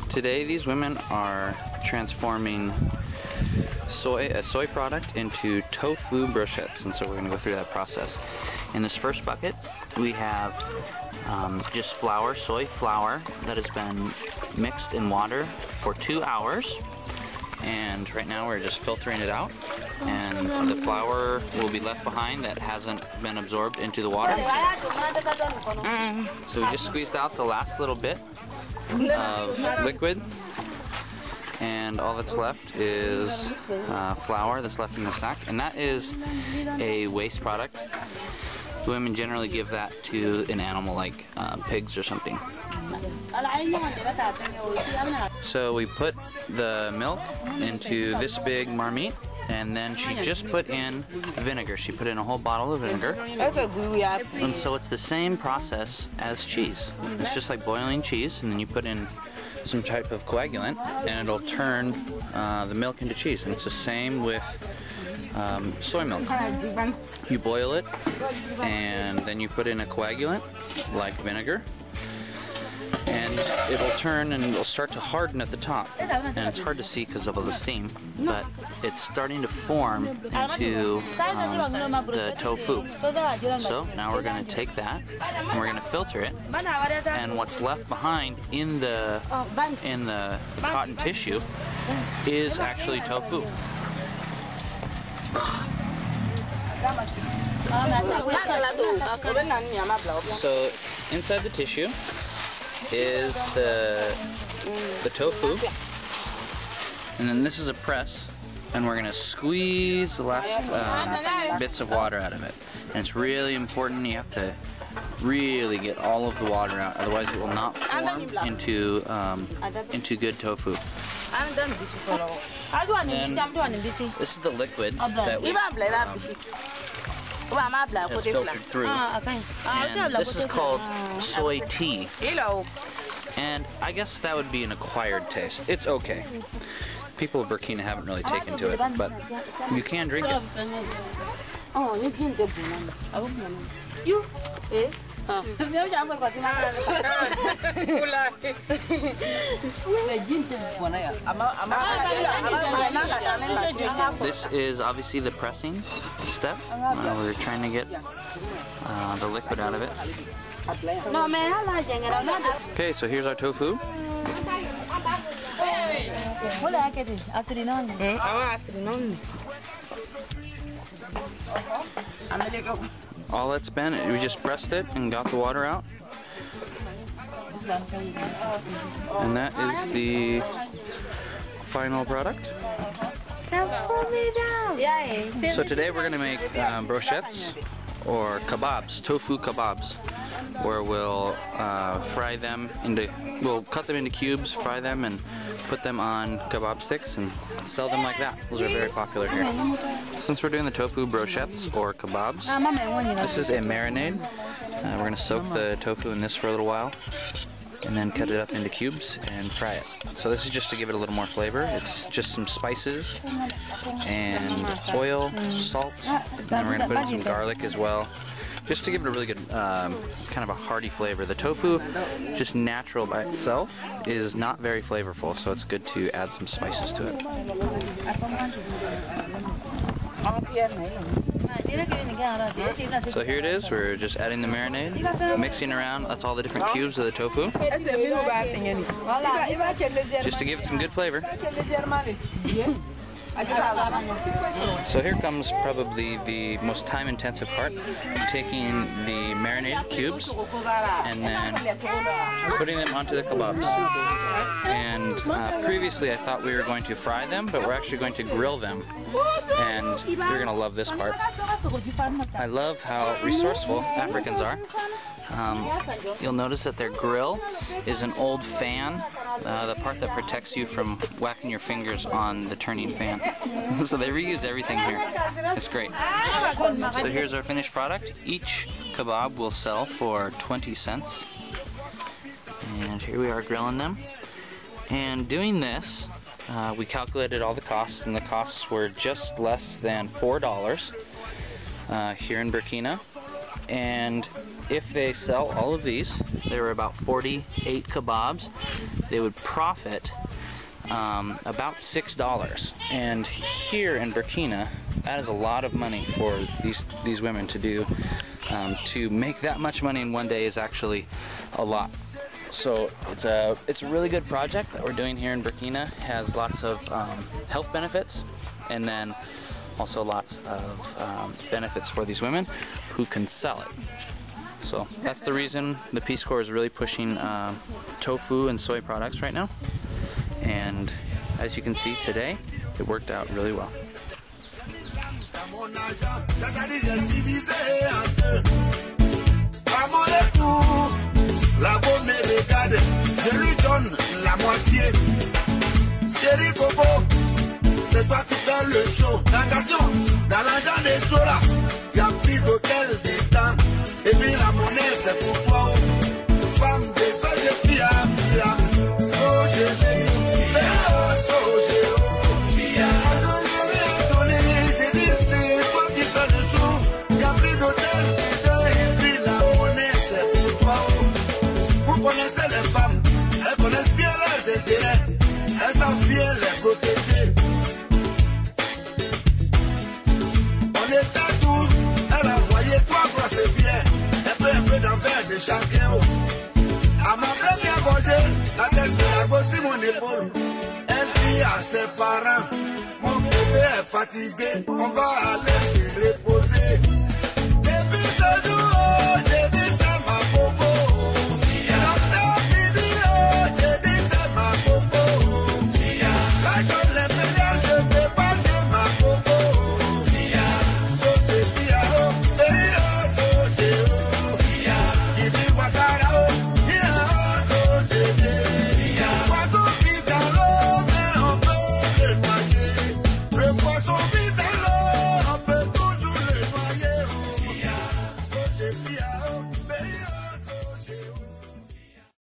Today, these women are transforming a soy product into tofu brochettes, and so we're going to go through that process. In this first bucket, we have just flour, soy flour, that has been mixed in water for 2 hours, and right now we're just filtering it out, and the flour will be left behind that hasn't been absorbed into the water. So we just squeezed out the last little bit of liquid, and all that's left is flour that's left in the sack, and that is a waste product. Women generally give that to an animal like pigs or something. So we put the milk into this big marmite, and then she just put in vinegar. She put in a whole bottle of vinegar. And so it's the same process as cheese. It's just like boiling cheese, and then you put in some type of coagulant, and it'll turn the milk into cheese. And it's the same with soy milk. You boil it, and then you put in a coagulant, like vinegar, and it'll turn and it'll start to harden at the top. And it's hard to see because of all the steam, but it's starting to form into the tofu. So now we're going to take that and we're going to filter it, and what's left behind in the cotton tissue is actually tofu. So inside the tissue is the tofu, and then this is a press, and we're gonna squeeze the last bits of water out of it. And it's really important, you have to really get all of the water out, otherwise it will not form into good tofu. And this is the liquid that we has filtered through, and this is called soy tea, and I guess that would be an acquired taste. It's okay. People of Burkina haven't really taken to it, but you can drink it. This is obviously the pressing step. We're trying to get the liquid out of it. Okay, so here's our tofu. All that's been, we just pressed it and got the water out. And that is the final product. So today we're going to make brochettes, or kebabs, tofu kebabs, where we'll fry them we'll cut them into cubes, fry them, and put them on kebab sticks and sell them like that. Those are very popular here. Since we're doing the tofu brochettes, or kebabs, this is a marinade. We're going to soak the tofu in this for a little while, and then cut it up into cubes and fry it. So this is just to give it a little more flavor. It's just some spices and oil, salt, and then we're going to put in some garlic as well, just to give it a really good kind of a hearty flavor. The tofu, just natural by itself, is not very flavorful, so it's good to add some spices to it. So here it is, we're just adding the marinade, mixing around, that's all the different cubes of the tofu, just to give it some good flavor. So here comes probably the most time-intensive part, taking the marinated cubes and then putting them onto the kebabs. And previously I thought we were going to fry them, but we're actually going to grill them, and you're going to love this part. I love how resourceful Africans are. You'll notice that their grill is an old fan, the part that protects you from whacking your fingers on the turning fan. So they reuse everything here. It's great. So here's our finished product. Each kebab will sell for 20 cents. And here we are grilling them. And doing this, we calculated all the costs, and the costs were just less than $4. here in Burkina. And if they sell all of these, there were about 48 kebabs, they would profit about $6. And here in Burkina, that is a lot of money for these women to do. To make that much money in one day is actually a lot. So it's a really good project that we're doing here in Burkina. It has lots of health benefits, and then also lots of benefits for these women who can sell it. So that's the reason the Peace Corps is really pushing tofu and soy products right now. And as you can see today, it worked out really well. La bonne me regarde, je lui donne la moitié. Chérie Coco, c'est toi qui fais le show. Attention, dans l'argent des shows là, y a pris d'hôtel, des temps. Et puis la monnaie c'est pour toi. Femme de so je fia, fia. So je vais, so je fia. J'ai dit c'est toi qui fais le show. Y a pris d'hôtel, des temps. Et puis la monnaie c'est pour toi. Vous connaissez les femmes, elles connaissent bien leurs intérêts, elles savent bien les protéger. On était tous, elle a envoyé 3 grosses bières, un peu d'envers de chacun. À ma première gorgée, la tête de la gauche sur mon épaule. Elle dit à ses parents, mon bébé est fatigué, on va aller se reposer.